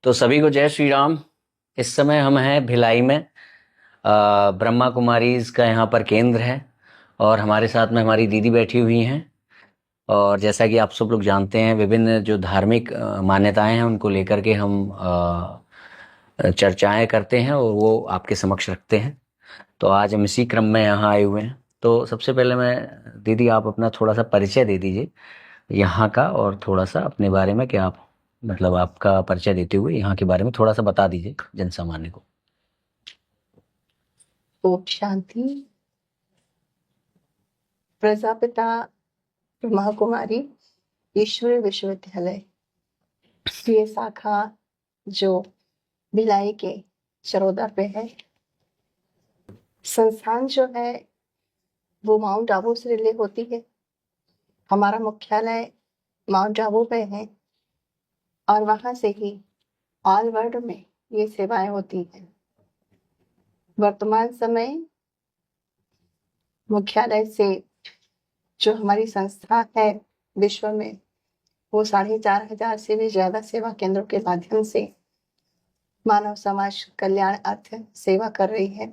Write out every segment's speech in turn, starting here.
तो सभी को जय श्री राम। इस समय हम हैं भिलाई में। ब्रह्मा कुमारीज का यहाँ पर केंद्र है और हमारे साथ में हमारी दीदी बैठी हुई हैं। और जैसा कि आप सब लोग जानते हैं, विभिन्न जो धार्मिक मान्यताएं हैं उनको लेकर के हम चर्चाएं करते हैं और वो आपके समक्ष रखते हैं। तो आज हम इसी क्रम में यहाँ आए हुए हैं। तो सबसे पहले मैं दीदी, आप अपना थोड़ा सा परिचय दे दीजिए यहाँ का, और थोड़ा सा अपने बारे में, क्या आप मतलब आपका परिचय देते हुए यहाँ के बारे में थोड़ा सा बता दीजिए जन सामान्य को। ओम शांति। प्रजापिता ब्रह्मा कुमारी ईश्वरीय विश्वविद्यालय ये शाखा जो भिलाई के चरोदा पे है, संस्थान जो है वो माउंट आबू से रिले होती है। हमारा मुख्यालय माउंट आबू पे है और वहां से ही ऑल वर्ल्ड में ये सेवाएं होती हैं। वर्तमान समय मुख्यालय से जो हमारी संस्था है विश्व में, वो 4,500 से भी ज्यादा सेवा केंद्रों के माध्यम से मानव समाज कल्याण अर्थ सेवा कर रही है,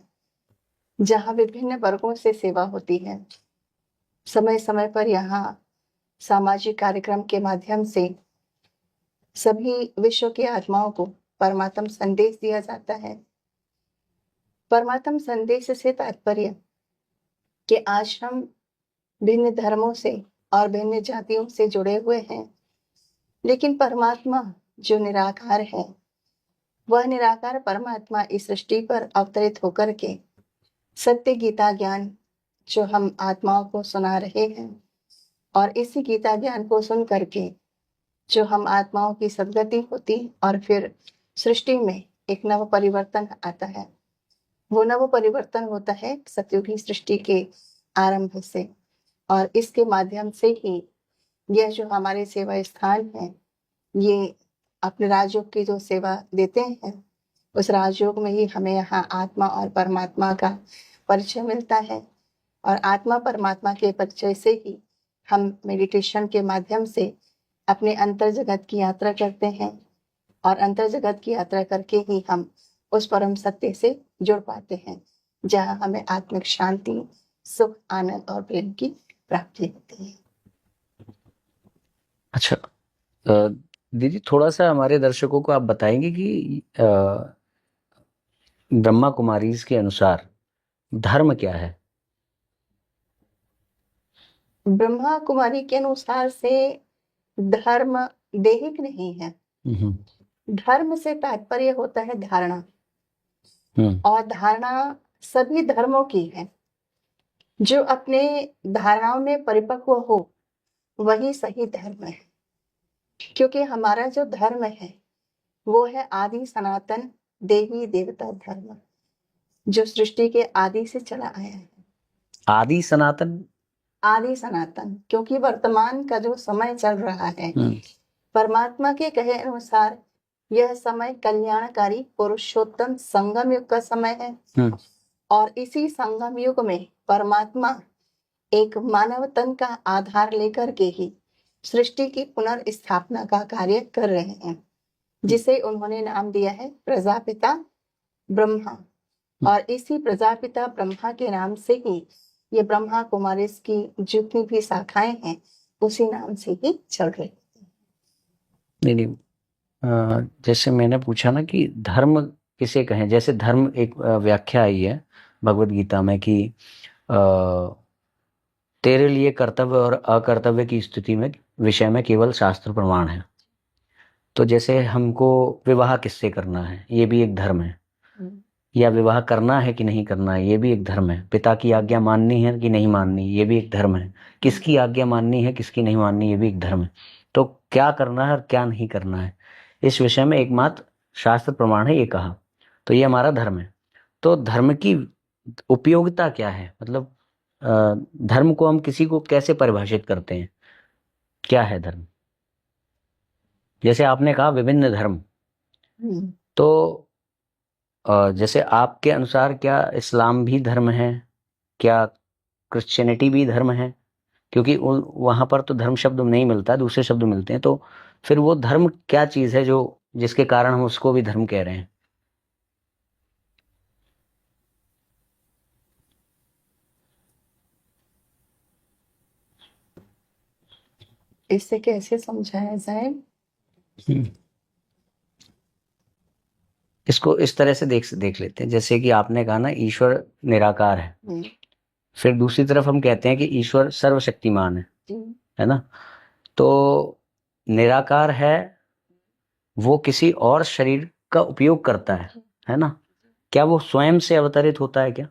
जहां विभिन्न वर्गों से सेवा होती है। समय समय पर यहाँ सामाजिक कार्यक्रम के माध्यम से सभी विश्व की आत्माओं को परमात्म संदेश दिया जाता है। परमात्म संदेश से तात्पर्य कि आज हम भिन्न धर्मों से और भिन्न जातियों से जुड़े हुए हैं, लेकिन परमात्मा जो निराकार है, वह निराकार परमात्मा इस सृष्टि पर अवतरित होकर के सत्य गीता ज्ञान जो हम आत्माओं को सुना रहे हैं, और इसी गीता ज्ञान को सुन करके जो हम आत्माओं की सदगति होती और फिर सृष्टि में एक नव परिवर्तन आता है। वो नव परिवर्तन होता है सतयुगी सृष्टि के आरंभ से, और इसके माध्यम से ही यह जो हमारे सेवा स्थान है, ये अपने राजयोग की जो सेवा देते हैं, उस राजयोग में ही हमें यहाँ आत्मा और परमात्मा का परिचय मिलता है। और आत्मा परमात्मा के परिचय से ही हम मेडिटेशन के माध्यम से अपने अंतर जगत की यात्रा करते हैं, और अंतर जगत की यात्रा करके ही हम उस परम सत्य से जुड़ पाते हैं, जहाँ हमें आत्मिक शांति, सुख, आनंद और प्रेम की प्राप्ति होती है। अच्छा दीदी, थोड़ा सा हमारे दर्शकों को आप बताएंगे कि ब्रह्मा कुमारीज के अनुसार धर्म क्या है? ब्रह्मा कुमारी के अनुसार से धर्म दैहिक नहीं है। धर्म से तात्पर्य होता है धारणा, और धारणा सभी धर्मों की है। जो अपने धारणाओं में परिपक्व हो वही सही धर्म है, क्योंकि हमारा जो धर्म है वो है आदि सनातन देवी देवता धर्म, जो सृष्टि के आदि से चला आया है। आदि सनातन, आदि सनातन, क्योंकि वर्तमान का जो समय चल रहा है, परमात्मा के कहे अनुसार यह समय कल्याणकारी पुरुषोत्तम संगम युग का समय है। और इसी संगम युग में परमात्मा एक मानव तन का आधार लेकर के ही सृष्टि की पुनर्स्थापना का कार्य कर रहे हैं, जिसे उन्होंने नाम दिया है प्रजापिता ब्रह्मा। और इसी प्रजापिता ब्रह्मा के नाम से ही ये ब्रह्मा कुमारीज की जितनी भी शाखाएं हैं उसी नाम से ही चल रही है। नहीं, जैसे मैंने पूछा ना कि धर्म किसे कहें, जैसे धर्म एक व्याख्या आई है भगवत गीता में कि तेरे लिए कर्तव्य और अकर्तव्य की स्थिति में विषय में केवल शास्त्र प्रमाण है। तो जैसे हमको विवाह किससे करना है, ये भी एक धर्म है, या विवाह करना है कि नहीं करना है, ये भी एक धर्म है। पिता की आज्ञा माननी है कि नहीं माननी, ये भी एक धर्म है। किसकी आज्ञा माननी है, किसकी नहीं माननी, ये भी एक धर्म है। तो क्या करना है और क्या नहीं करना है, इस विषय में एकमात्र शास्त्र प्रमाण है, ये कहा। तो ये हमारा धर्म है। तो धर्म की उपयोगिता क्या है, मतलब धर्म को हम किसी को कैसे परिभाषित करते हैं, क्या है धर्म? जैसे आपने कहा विभिन्न धर्म, तो जैसे आपके अनुसार क्या इस्लाम भी धर्म है, क्या क्रिश्चियनिटी भी धर्म है? क्योंकि वहां पर तो धर्म शब्द नहीं मिलता, दूसरे शब्द मिलते हैं। तो फिर वो धर्म क्या चीज है जो जिसके कारण हम उसको भी धर्म कह रहे हैं। इसे कैसे समझाया जाए? इसको इस तरह से देख लेते हैं, जैसे कि आपने कहा ना ईश्वर निराकार है, फिर दूसरी तरफ हम कहते हैं कि ईश्वर सर्वशक्तिमान है ना। तो निराकार है, वो किसी और शरीर का उपयोग करता है ना। क्या वो स्वयं से अवतरित होता है क्या?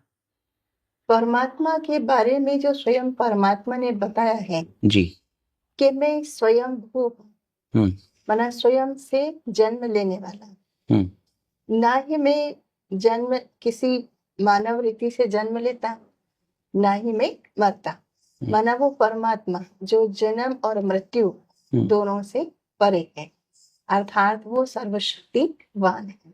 परमात्मा के बारे में जो स्वयं परमात्मा ने बताया है जी। कि मैं स्वयं भू हम्म माना स्वयं से जन्म लेने वाला, ना ही मैं जन्म किसी मानव रीति से जन्म लेता, ना ही मैं मरता। माना वो परमात्मा जो जन्म और मृत्यु दोनों से परे है, अर्थात वो सर्वशक्तिवान है।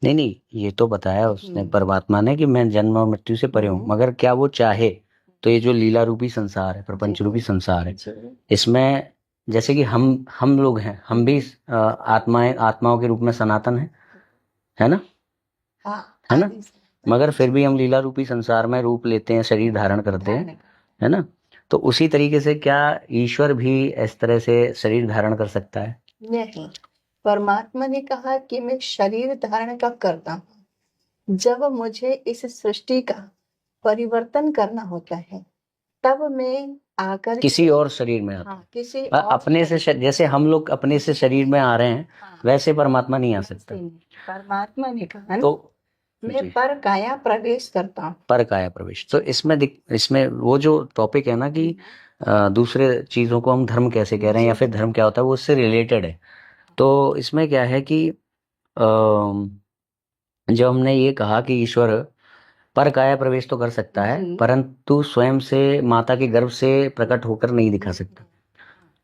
नहीं, ये तो बताया उसने परमात्मा ने कि मैं जन्म और मृत्यु से परे हूँ, मगर क्या वो चाहे तो ये जो लीला रूपी संसार है, प्रपंच रूपी संसार है, इसमें जैसे कि हम लोग हैं, हम भी आत्माओं के रूप में सनातन है ना, है ना। मगर फिर भी हम लीला रूपी संसार में रूप लेते हैं, शरीर धारण करते हैं, है ना। तो उसी तरीके से क्या ईश्वर भी इस तरह से शरीर धारण कर सकता है? नहीं, परमात्मा ने कहा कि मैं शरीर धारण कब करता हूँ, जब मुझे इस सृष्टि का परिवर्तन करना होता है, तब मैं आकर किसी और शरीर में आता। किसी अपने से जैसे हम लोग अपने से शरीर में आ रहे हैं, वैसे परमात्मा नहीं आ सकता। परमात्मा ने कहा तो मैं पर काया प्रवेश करता हूँ। पर काया प्रवेश, तो इसमें वो जो टॉपिक है ना कि दूसरे चीजों को हम धर्म कैसे कह रहे हैं या फिर धर्म क्या होता है, वो उससे रिलेटेड है। तो इसमें क्या है कि जब हमने ये कहा कि ईश्वर पर काया प्रवेश तो कर सकता है, परंतु स्वयं से माता के गर्भ से प्रकट होकर नहीं दिखा सकता,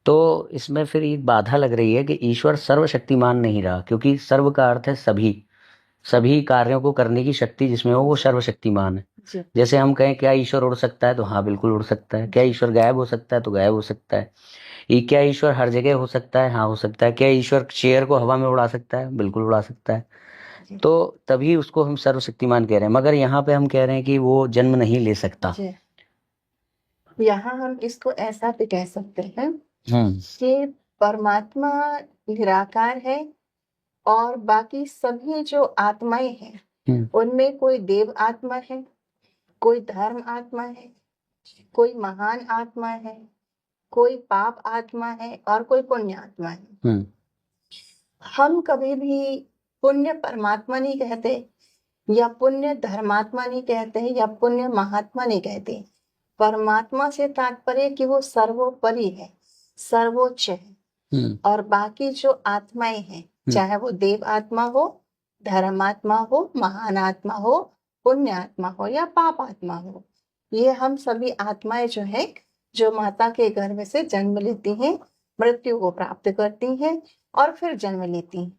तो इसमें फिर एक बाधा लग रही है कि ईश्वर सर्वशक्तिमान नहीं रहा, क्योंकि सर्व का अर्थ है सभी कार्यों को करने की शक्ति जिसमें हो वो सर्वशक्तिमान है। जैसे हम कहें क्या ईश्वर उड़ सकता है, तो हाँ बिल्कुल उड़ सकता है। क्या ईश्वर गायब हो सकता है, तो गायब हो सकता है। क्या ईश्वर हर जगह हो सकता है? हाँ हो सकता है। क्या ईश्वर चेयर को हवा में उड़ा सकता है? बिल्कुल उड़ा सकता है। तो तभी उसको हम सर्वशक्तिमान कह रहे हैं। मगर यहाँ पे हम कह रहे हैं कि वो जन्म नहीं ले सकता। यहाँ हम इसको ऐसा भी कह सकते हैं कि परमात्मा निराकार है और बाकी सभी जो आत्माएं हैं उनमें कोई देव आत्मा है, कोई धर्म आत्मा है, कोई महान आत्मा है, कोई पाप आत्मा है और कोई पुण्य आत्मा है। हम कभी भी पुण्य परमात्मा नहीं कहते या पुण्य धर्मात्मा नहीं कहते या पुण्य महात्मा नहीं कहते। परमात्मा से तात्पर्य कि वो सर्वोपरि है, सर्वोच्च है, और बाकी जो आत्माएं हैं, चाहे वो देव आत्मा हो, धर्मात्मा हो, महान आत्मा हो, पुण्य आत्मा हो या पाप आत्मा हो, ये हम सभी आत्माएं जो है जो माता के गर्भ से जन्म लेती हैं, मृत्यु को प्राप्त करती हैं और फिर जन्म लेती हैं।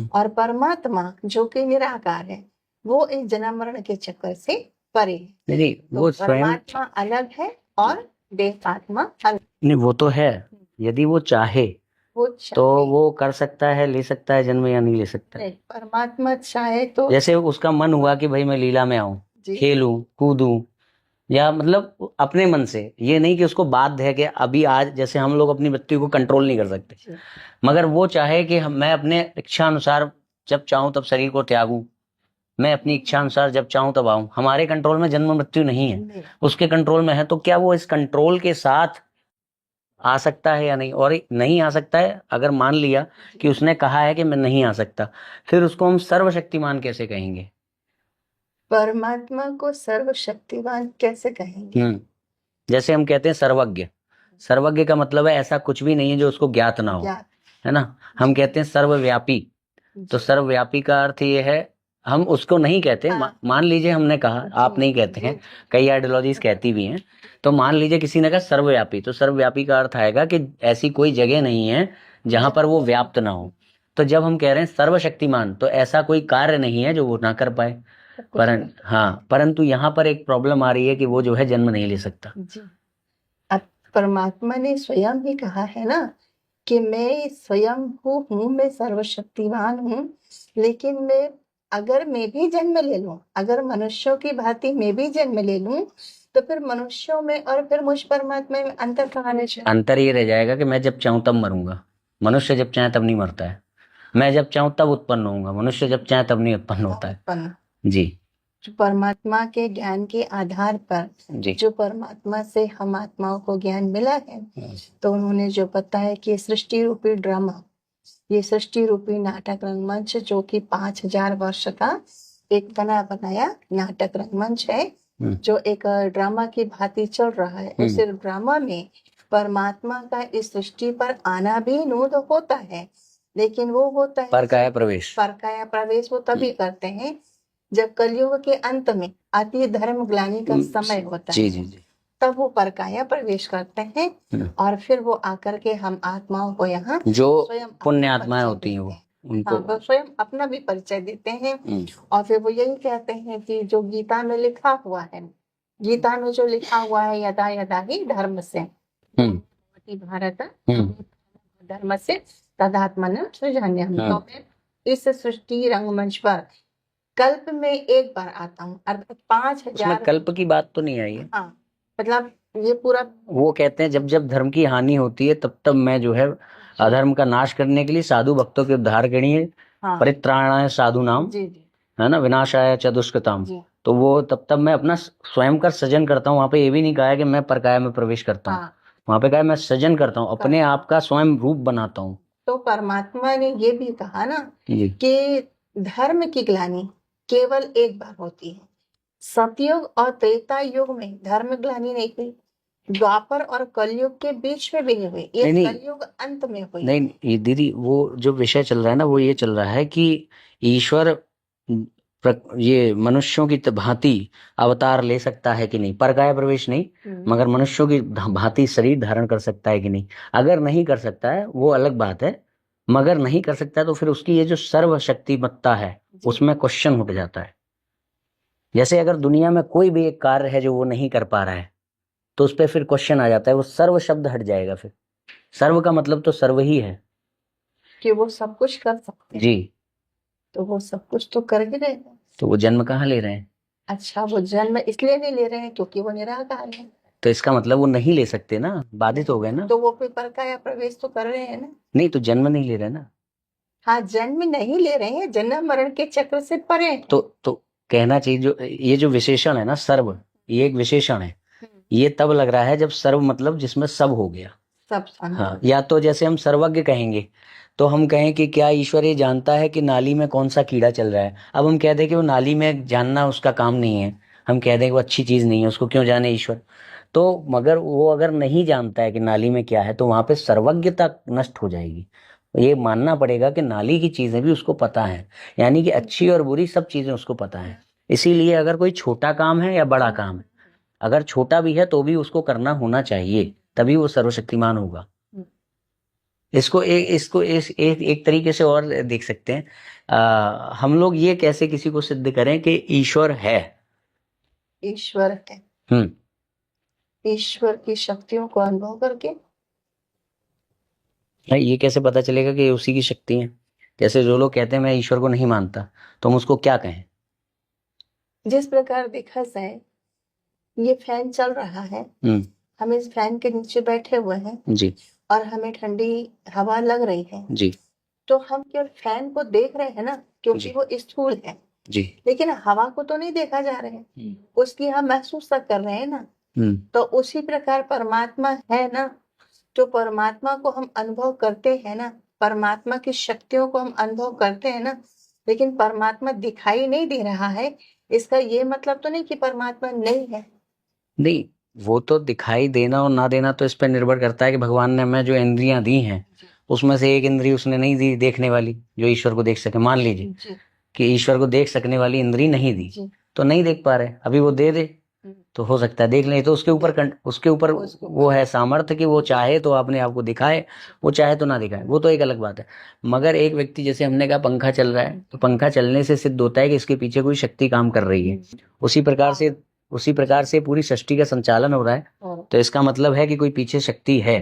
और परमात्मा जो कि निराकार है, वो इस जन्म मरण के चक्कर से परे है। नहीं, वो तो परमात्मा अलग है और देव आत्मा अलग। नहीं, वो तो है। यदि वो चाहे तो वो कर सकता है, ले सकता है जन्म, या नहीं ले सकता है? परमात्मा चाहे तो जैसे उसका मन हुआ कि भाई मैं लीला में आऊं, खेलूं, कूदूं, या मतलब अपने मन से, ये नहीं कि उसको बाध्य है कि अभी आज, जैसे हम लोग अपनी मृत्यु को कंट्रोल नहीं कर सकते, मगर वो चाहे कि मैं अपने इच्छा अनुसार जब चाहूं तब शरीर को त्यागूं, मैं अपनी इच्छा अनुसार जब चाहूं तब आऊं। हमारे कंट्रोल में जन्म मृत्यु नहीं है, उसके कंट्रोल में है। तो क्या वो इस कंट्रोल के साथ आ सकता है या नहीं? और नहीं आ सकता है, अगर मान लिया कि उसने कहा है कि मैं नहीं आ सकता, फिर उसको हम सर्वशक्तिमान कैसे कहेंगे? परमात्मा को सर्वशक्तिवान कैसे कहेंगे? जैसे हम कहते हैं सर्वज्ञ, सर्वज्ञ का मतलब है ऐसा कुछ भी नहीं है जो उसको ज्ञात ना हो, है ना। हम कहते हैं सर्वव्यापी, तो सर्वव्यापी का अर्थ ये है, हम उसको नहीं कहते। मान लीजिए हमने कहा, आप नहीं कहते हैं, कई आइडियोलॉजीज कहती भी हैं, तो मान लीजिए किसी ने कहा सर्वव्यापी, तो सर्वव्यापी का अर्थ आएगा कि ऐसी कोई जगह नहीं है जहां पर वो व्याप्त ना हो। तो जब हम कह रहे हैं सर्वशक्तिमान, तो ऐसा कोई कार्य नहीं है जो वो ना कर पाए। परंतु यहाँ पर एक प्रॉब्लम आ रही है कि वो जो है जन्म नहीं ले सकता। अब परमात्मा ने स्वयं ही कहा है ना कि मैं स्वयं हूँ, मैं सर्वशक्तिमान हूँ, लेकिन अगर मैं भी जन्म ले लूं, अगर मनुष्यों की भांति मैं भी जन्म ले लूं, तो फिर मनुष्यों में और फिर मुझ परमात्मा में अंतर कहाँ रह जाएगा? अंतर ये रह जाएगा कि मैं जब चाहूं तब मरूंगा, मनुष्य जब चाहे तब नहीं मरता है। मैं जब चाहूं तब उत्पन्न होऊंगा, मनुष्य जब चाहे तब नहीं उत्पन्न होता है। उत्पन्न जी जो परमात्मा के ज्ञान के आधार पर, जी जो परमात्मा से हम आत्माओं को ज्ञान मिला है, तो उन्होंने जो बताया कि सृष्टि रूपी ड्रामा, ये सृष्टि रूपी नाटक रंगमंच जो कि 5000 वर्ष का एक बना बनाया नाटक रंगमंच है, जो एक ड्रामा की भांति चल रहा है। उस ड्रामा में परमात्मा का इस सृष्टि पर आना भी नूत होता है, लेकिन वो होता है परकाया प्रवेश। परकाया प्रवेश वो तभी करते हैं जब कलयुग के अंत में अति धर्म ग्लानि का समय होता जी है, जी जी तब वो परकाया प्रवेश करते हैं और फिर वो आकर के हम आत्माओं को यहाँ जो स्वयं पुण्य अपना आत्माएं परिचय होती हैं वो देते हैं। उनको हाँ, वो स्वयं अपना भी परिचय देते हैं और फिर वो यही कहते हैं कि जो गीता में लिखा हुआ है, गीता में जो लिखा हुआ है, यदा यदा ही धर्म से भारत धर्म से तदात्मन सृजन्यम। तो मैं इस सृष्टि रंगमंच पर कल्प में एक बार आता हूँ, अर्थात 5000। कल्प की बात तो नहीं आई है। हाँ, मतलब ये पूरा वो कहते हैं जब जब धर्म की हानि होती है तब तब मैं जो है अधर्म का नाश करने के लिए साधु भक्तों के उद्धार के लिए परित्राणाय साधु नाम, जी जी है ना, विनाशाय च दुष्कृताम। तो वो तब मैं अपना स्वयं का सृजन करता हूँ। वहां पे ये भी नहीं कहा है कि मैं परकाया में प्रवेश करता हूँ। वहां पे कहा है मैं सृजन करता हूँ, अपने आप का स्वयं रूप बनाता हूँ। तो परमात्मा ने ये भी कहा ना कि धर्म की ग्लानि केवल एक बार होती है। सतयुग और त्रेता युग में धर्म ग्लानि नहीं हुई, द्वापर और कलयुग के बीच में भी नहीं हुई, ये कलयुग अंत में हुई। नहीं ये दीदी, वो जो विषय चल रहा है ना, वो ये चल रहा है कि ईश्वर ये मनुष्यों की भांति अवतार ले सकता है कि नहीं, परकाया प्रवेश नहीं, मगर मनुष्यों की भांति शरीर धारण कर सकता है कि नहीं। अगर नहीं कर सकता है वो अलग बात है, मगर नहीं कर सकता है तो फिर उसकी ये जो सर्वशक्तिमत्ता है उसमें क्वेश्चन उठ जाता है। जैसे अगर दुनिया में कोई भी एक कार्य है जो वो नहीं कर पा रहा है तो उस पर फिर क्वेश्चन आ जाता है, वो सर्व शब्द हट जाएगा। फिर सर्व का मतलब तो सर्व ही है कि वो सब कुछ कर सकते हैं। जी, तो वो सब कुछ तो कर ही रहे हैं, तो वो जन्म कहाँ ले रहे हैं? अच्छा, वो जन्म इसलिए नहीं ले रहे हैं क्योंकि वो निराकार है। तो इसका मतलब वो नहीं ले सकते ना, बाधित हो गए ना। तो वो परकाया प्रवेश तो कर रहे हैं ना। नहीं तो जन्म नहीं ले रहे ना। हाँ, जन्म नहीं ले रहे हैं, जन्म मरण के चक्र से परे हैं। तो कहना चाहिए जो ये जो विशेषण है ना सर्व, ये एक विशेषण है। ये तब लग रहा है जब सर्व मतलब जिसमें सब हो गया, सब। हाँ, या तो जैसे हम सर्वज्ञ कहेंगे तो हम कहें कि क्या ईश्वर ये जानता है कि नाली में कौन सा कीड़ा चल रहा है। अब हम कह दें कि वो नाली में जानना उसका काम नहीं है, हम कह दें कि वो अच्छी चीज नहीं है, उसको क्यों जाने ईश्वर। तो मगर वो अगर नहीं जानता है कि नाली में क्या है तो वहां पे सर्वज्ञता नष्ट हो जाएगी। ये मानना पड़ेगा कि नाली की चीजें भी उसको पता है, यानी कि अच्छी और बुरी सब चीजें उसको पता है। इसीलिए अगर कोई छोटा काम है या बड़ा काम है, अगर छोटा भी है तो भी उसको करना होना चाहिए, तभी वो सर्वशक्तिमान होगा। इसको एक तरीके से और देख सकते हैं। हम लोग ये कैसे किसी को सिद्ध करें कि ईश्वर है? ईश्वर है, ईश्वर की शक्तियों को अनुभव करके। ये कैसे पता चलेगा कि उसी की शक्ति है? जैसे जो लोग कहते हैं मैं ईश्वर को नहीं मानता, तो हम उसको क्या कहें? जिस प्रकार देखा जाए, ये फैन चल रहा है, हम इस फैन के नीचे बैठे हुए हैं जी, और हमें ठंडी हवा लग रही है जी, तो हम केवल फैन को देख रहे हैं ना, क्योंकि वो स्थूल है जी, लेकिन हवा को तो नहीं देखा जा रहा है, उसकी हम महसूस तक कर रहे हैं ना। तो उसी प्रकार परमात्मा है ना, जो परमात्मा को हम अनुभव करते हैं ना, परमात्मा की शक्तियों को हम अनुभव करते हैं ना, लेकिन परमात्मा दिखाई नहीं दे रहा है, इसका ये मतलब तो नहीं कि परमात्मा नहीं है। नहीं, वो तो दिखाई देना और ना देना तो इस पर निर्भर करता है कि भगवान ने हमें जो इंद्रियां दी हैं उसमें से एक इंद्री उसने नहीं दी देखने वाली, जो ईश्वर को देख सके। मान लीजिए कि ईश्वर को देख सकने वाली इंद्री नहीं दी, तो नहीं देख पा रहे, अभी वो दे दे तो हो सकता है देख ले। तो उसके ऊपर वो है सामर्थ्य कि वो चाहे तो अपने आप को दिखाए, वो चाहे तो ना दिखाए, वो तो एक अलग बात है। मगर एक व्यक्ति, जैसे हमने कहा पंखा चल रहा है, तो पंखा चलने से सिद्ध होता है कि इसके पीछे कोई शक्ति काम कर रही है। उसी प्रकार से पूरी सृष्टि का संचालन हो रहा है, तो इसका मतलब है कि कोई पीछे शक्ति है।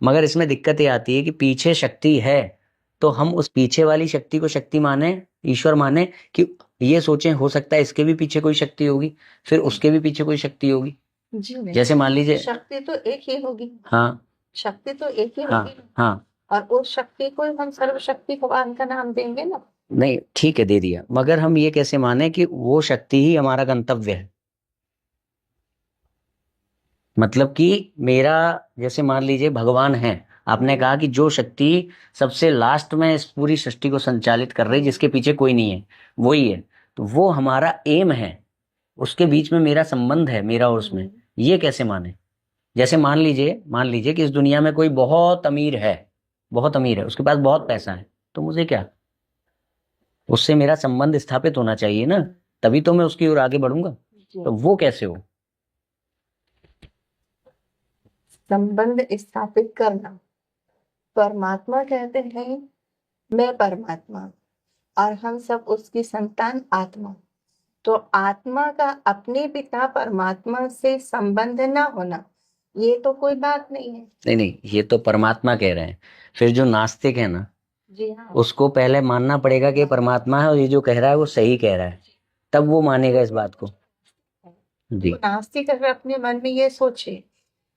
मगर इसमें दिक्कत ये आती है कि पीछे शक्ति है तो हम उस पीछे वाली शक्ति को शक्ति माने, ईश्वर माने, कि ये सोचें हो सकता है इसके भी पीछे कोई शक्ति होगी, फिर उसके भी पीछे कोई शक्ति होगी। जी नहीं, जैसे मान लीजिए, शक्ति तो एक ही होगी। हाँ शक्ति तो एक ही हाँ होगी, हाँ, और उस शक्ति को हम सर्वशक्तिवान का नाम देंगे ना। नहीं ठीक है दे दिया, मगर हम ये कैसे माने कि वो शक्ति ही हमारा गंतव्य है? मतलब कि मेरा, जैसे मान लीजिए भगवान है, आपने कहा कि जो शक्ति सबसे लास्ट में इस पूरी सृष्टि को संचालित कर रही, जिसके पीछे कोई नहीं है, वही है, तो वो हमारा एम है, उसके बीच में मेरा संबंध है, मेरा और उसमें, ये कैसे माने? जैसे मान लीजिए कि इस दुनिया में कोई बहुत अमीर है, बहुत अमीर है, उसके पास बहुत पैसा है, तो मुझे क्या, उससे मेरा संबंध स्थापित होना चाहिए ना, तभी तो मैं उसकी ओर आगे बढ़ूंगा। तो वो कैसे हो? संबंध स्थापित करना, परमात्मा कहते हैं मैं परमात्मा और हम सब उसकी संतान आत्मा। तो आत्मा का अपने पिता परमात्मा से संबंध ना होना, ये तो कोई बात नहीं है। नहीं, ये तो परमात्मा कह रहे हैं, फिर जो नास्तिक है ना, जी हाँ, उसको पहले मानना पड़ेगा कि परमात्मा है और ये जो कह रहा है वो सही कह रहा है, तब वो मानेगा इस बात को। जी, तो नास्तिक अगर अपने मन में ये सोचे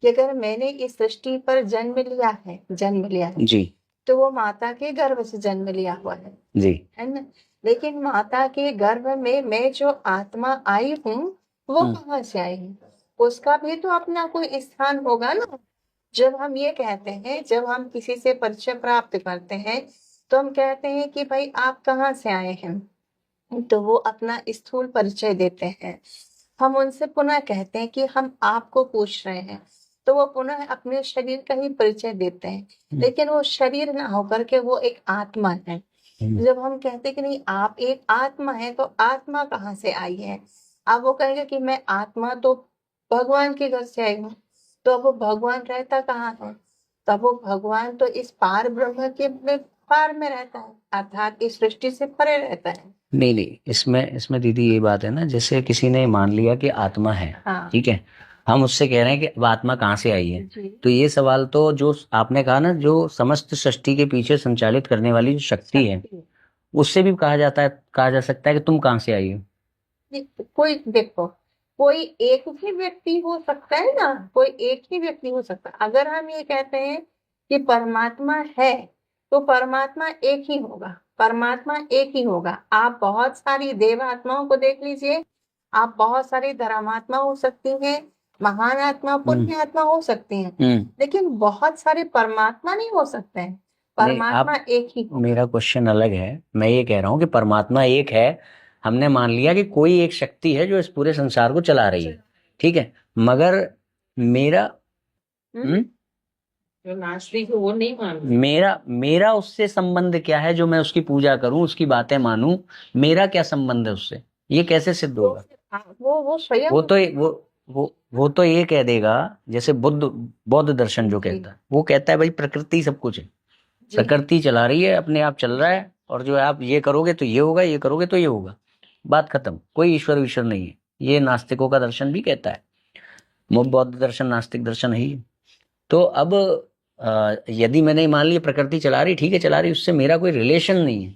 कि अगर मैंने इस सृष्टि पर जन्म लिया है जी, तो वो माता के गर्भ से जन्म लिया हुआ जी, है ना। लेकिन माता के गर्भ में मैं जो आत्मा आई हूँ वो कहाँ से आई हूँ, उसका भी तो अपना कोई स्थान होगा ना। जब हम ये कहते हैं, जब हम किसी से परिचय प्राप्त करते हैं तो हम कहते हैं कि भाई आप कहाँ से आए हैं, तो वो अपना स्थूल परिचय देते हैं। हम उनसे पुनः कहते हैं कि हम आपको पूछ रहे हैं, तो वो पुनः अपने शरीर का ही परिचय देते हैं, लेकिन वो शरीर ना होकर के वो एक आत्मा है। जब हम कहते हैं कि नहीं आप एक आत्मा है, तो आत्मा कहाँ से आई है? अब वो कहेंगे कि मैं आत्मा तो भगवान के घर से आई हूँ। तो अब वो भगवान रहता कहाँ है? तब वो भगवान तो इस पार ब्रह्म के पार में रहता है, अर्थात इस सृष्टि से परे रहता है। नहीं, इसमें दीदी ये बात है ना, जैसे किसी ने मान लिया कि आत्मा है, हाँ। ठीक है, हम उससे कह रहे हैं कि अब आत्मा कहाँ से आई है, जी। तो ये सवाल तो जो आपने कहा ना, जो समस्त सृष्टि के पीछे संचालित करने वाली जो शक्ति है, उससे भी कहा जा सकता है कि तुम कहाँ से आई हो। कोई देखो, कोई एक ही व्यक्ति हो सकता है ना, कोई एक ही व्यक्ति हो सकता है। अगर हम ये कहते हैं कि परमात्मा है तो परमात्मा एक ही होगा, परमात्मा एक ही होगा। आप बहुत सारी देव आत्माओं को देख लीजिए, आप बहुत सारी धर्मात्मा हो सकती हैं, महान आत्मा पुण्य आत्मा हो सकती हैं, लेकिन बहुत सारे परमात्मा नहीं हो सकते हैं। परमात्मा एक ही होगा। मेरा क्वेश्चन अलग है, मैं ये कह रहा हूँ कि परमात्मा एक है, हमने मान लिया कि कोई एक शक्ति है जो इस पूरे संसार को चला रही है, ठीक है, मगर मेरा जो नास्तिक है वो नहीं मान, मेरा उससे संबंध क्या है जो मैं उसकी पूजा करूं, उसकी बातें मानूं, मेरा क्या संबंध है उससे, ये कैसे सिद्ध होगा? वो स्वयं वो तो ये कह देगा, जैसे बौद्ध दर्शन जो कहता है, वो कहता है भाई प्रकृति सब कुछ है, प्रकृति चला रही है, अपने आप चल रहा है, और जो आप ये करोगे तो ये होगा, ये करोगे तो ये होगा, बात खत्म, कोई ईश्वर विश्वर नहीं है। ये नास्तिकों का दर्शन भी कहता है, बौद्ध दर्शन नास्तिक दर्शन है ही। तो अब यदि मैंने मान लिया प्रकृति चला रही, ठीक है चला रही, उससे मेरा कोई रिलेशन नहीं है।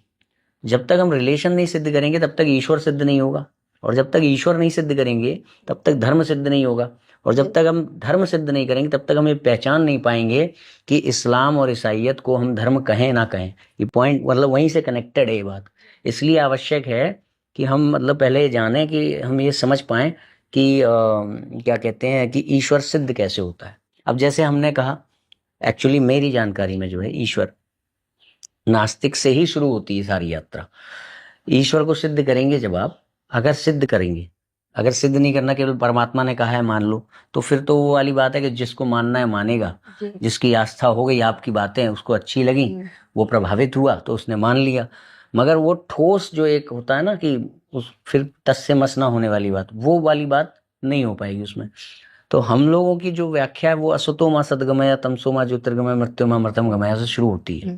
जब तक हम रिलेशन नहीं सिद्ध करेंगे तब तक ईश्वर सिद्ध नहीं होगा, और जब तक ईश्वर नहीं सिद्ध करेंगे तब तक धर्म सिद्ध नहीं होगा, और जब तक हम धर्म सिद्ध नहीं करेंगे तब तक हम ये पहचान नहीं पाएंगे कि इस्लाम और ईसाइयत को हम धर्म कहें ना कहें। ये पॉइंट मतलब वहीं से कनेक्टेड है ये बात। इसलिए आवश्यक है कि हम मतलब पहले ये जानें कि हम ये समझ पाएं कि क्या कहते हैं कि ईश्वर सिद्ध कैसे होता है। अब जैसे हमने कहा, एक्चुअली मेरी जानकारी में जो है ईश्वर नास्तिक से ही शुरू होती है सारी यात्रा। ईश्वर को सिद्ध करेंगे जब आप, अगर सिद्ध करेंगे, अगर सिद्ध नहीं करना, केवल परमात्मा ने कहा है मान लो, तो फिर तो वो वाली बात है कि जिसको मानना है मानेगा, जिसकी आस्था हो गई, आपकी बातें उसको अच्छी लगी, वो प्रभावित हुआ तो उसने मान लिया। मगर वो ठोस जो एक होता है ना कि उस फिर तस से मस ना होने वाली बात, वो वाली बात नहीं हो पाएगी उसमें। तो हम लोगों की जो व्याख्या है वो असतो मा सद्गमय, तमसो मा ज्योतिर्गमय, मृत्युमा मृतम गमय से शुरू होती है।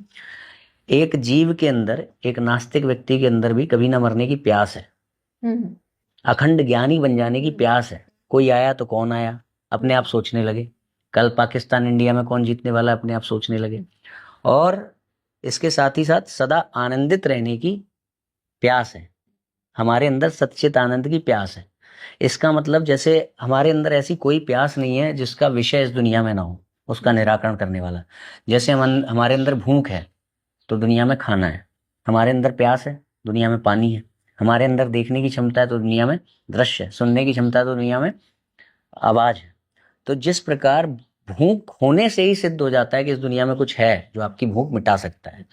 एक जीव के अंदर, एक नास्तिक व्यक्ति के अंदर भी कभी ना मरने की प्यास है, अखंड ज्ञानी बन जाने की प्यास है। कोई आया तो कौन आया, अपने आप सोचने लगे, कल पाकिस्तान इंडिया में कौन जीतने वाला है अपने आप सोचने लगे। और इसके साथ ही साथ सदा आनंदित रहने की प्यास है हमारे अंदर, सच्चित आनंद की प्यास है। इसका मतलब जैसे हमारे अंदर ऐसी कोई प्यास नहीं है जिसका विषय इस दुनिया में ना हो, उसका निराकरण करने वाला। जैसे हमारे अंदर भूख है तो दुनिया में खाना है, हमारे अंदर प्यास है दुनिया में पानी है, हमारे अंदर देखने की क्षमता है तो दुनिया में दृश्य है, सुनने की क्षमता है तो दुनिया में आवाज है। तो जिस प्रकार भूख होने से ही सिद्ध हो जाता है कि इस दुनिया में कुछ है जो आपकी भूख मिटा सकता है,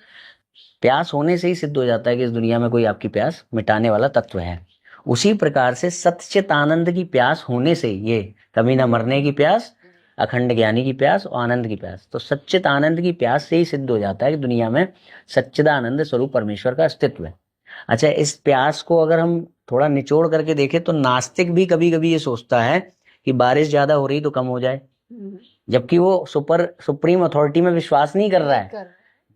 प्यास होने से ही सिद्ध हो जाता है कि इस दुनिया में कोई आपकी प्यास मिटाने वाला तत्व है, उसी प्रकार से सच्चित आनंद की प्यास होने से, ये कभी ना मरने की प्यास, अखंड ज्ञानी की प्यास और आनंद की प्यास, तो सच्चित आनंद की प्यास से ही सिद्ध हो जाता है कि दुनिया में सच्चिदानंद स्वरूप परमेश्वर का अस्तित्व है। अच्छा, इस प्यास को अगर हम थोड़ा निचोड़ करके देखें तो नास्तिक भी कभी कभी ये सोचता है कि बारिश ज्यादा हो रही तो कम हो जाए, जबकि वो सुप्रीम अथॉरिटी में विश्वास नहीं कर रहा है,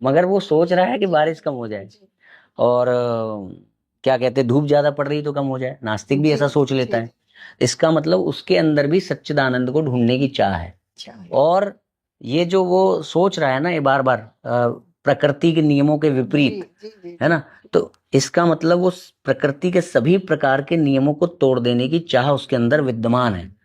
मगर वो सोच रहा है कि बारिश कम हो जाए। और क्या कहते हैं, धूप ज्यादा पड़ रही तो कम हो जाए, नास्तिक भी ऐसा सोच लेता है। इसका मतलब उसके अंदर भी सच्चिदानंद को ढूंढने की चाह है। और ये जो वो सोच रहा है ना, ये बार बार प्रकृति के नियमों के विपरीत, है ना, तो इसका मतलब वो प्रकृति के सभी प्रकार के नियमों को तोड़ देने की चाह उसके अंदर विद्यमान है।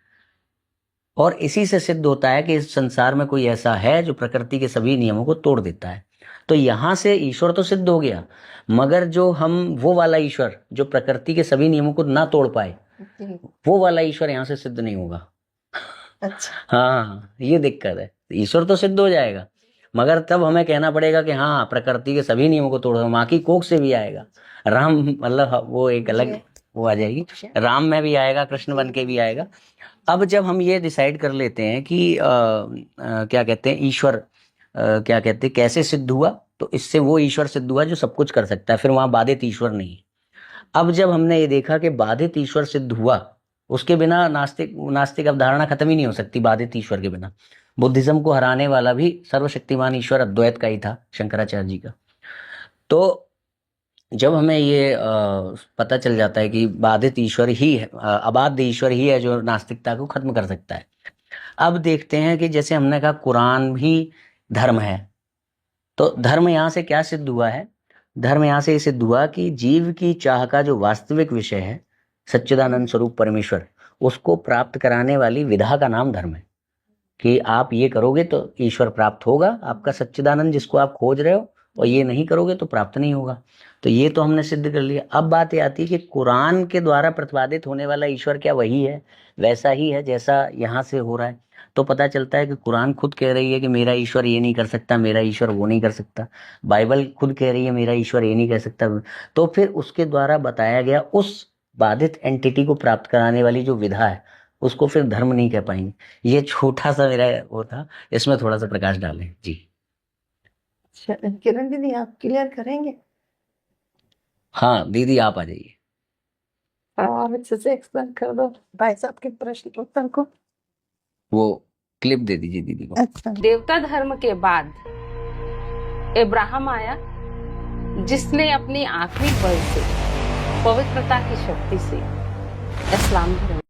और इसी से सिद्ध होता है कि इस संसार में कोई ऐसा है जो प्रकृति के सभी नियमों को तोड़ देता है। तो यहां से ईश्वर तो सिद्ध हो गया, मगर जो हम वो वाला ईश्वर जो प्रकृति के सभी नियमों को ना तोड़ पाए, वो वाला ईश्वर यहाँ से सिद्ध नहीं होगा। अच्छा। हाँ, ये दिक्कत है। ईश्वर तो सिद्ध हो जाएगा, मगर तब हमें कहना पड़ेगा कि हाँ, प्रकृति के सभी नियमों को तोड़, माँ की कोख से भी आएगा राम, मतलब वो एक अलग वो आ जाएगी, राम में भी आएगा, कृष्ण बन के भी आएगा। अब जब हम ये डिसाइड कर लेते हैं कि क्या कहते हैं ईश्वर, क्या कहते हैं कैसे सिद्ध हुआ, तो इससे वो ईश्वर सिद्ध हुआ जो सब कुछ कर सकता है, फिर वहां बाधित ईश्वर नहीं। अब जब हमने ये देखा कि बाधित ईश्वर सिद्ध हुआ, उसके बिना नास्तिक अवधारणा खत्म ही नहीं हो सकती। बाधित ईश्वर के बिना बुद्धिज्म को हराने वाला भी सर्वशक्तिमान ईश्वर अद्वैत का ही था, शंकराचार्य जी का। तो जब हमें ये पता चल जाता है कि बाधित ईश्वर ही है, अबाध्य ईश्वर ही है जो नास्तिकता को खत्म कर सकता है। अब देखते हैं कि जैसे हमने कहा कुरान भी धर्म है, तो धर्म यहाँ से क्या सिद्ध हुआ है? धर्म यहाँ से सिद्ध हुआ कि जीव की चाह का जो वास्तविक विषय है सच्चिदानंद स्वरूप परमेश्वर, उसको प्राप्त कराने वाली विधा का नाम धर्म है। कि आप ये करोगे तो ईश्वर प्राप्त होगा, आपका सच्चिदानंद जिसको आप खोज रहे हो, और ये नहीं करोगे तो प्राप्त नहीं होगा। तो ये तो हमने सिद्ध कर लिया। अब बात ये आती है कि कुरान के द्वारा प्रतिपादित होने वाला ईश्वर क्या वही है, वैसा ही है जैसा यहाँ से हो रहा है? तो पता चलता है कि कुरान खुद कह रही है कि मेरा ईश्वर ये नहीं कर सकता, मेरा ईश्वर वो नहीं कर सकता। बाइबल खुद कह रही है मेरा ईश्वर ये नहीं कर सकता। तो फिर उसके द्वारा बताया गया उस बाधित एंटिटी को प्राप्त कराने वाली जो विधा है, उसको फिर धर्म नहीं कह पाएंगे। ये छोटा सा मेरा वो था, इसमें थोड़ा सा प्रकाश डालें जी। किरण दीदी, आप क्लियर करेंगे? हाँ दीदी, आप आ जाइए। और अच्छे से एक्सप्लेन कर दो भाई साहब के प्रश्न उत्तर को। वो क्लिप दे दीजिए दीदी को। अच्छा। देवता धर्म के बाद इब्राहिम आया, जिसने अपनी आखिरी बल से, पवित्रता की शक्ति से इस्लाम धर्म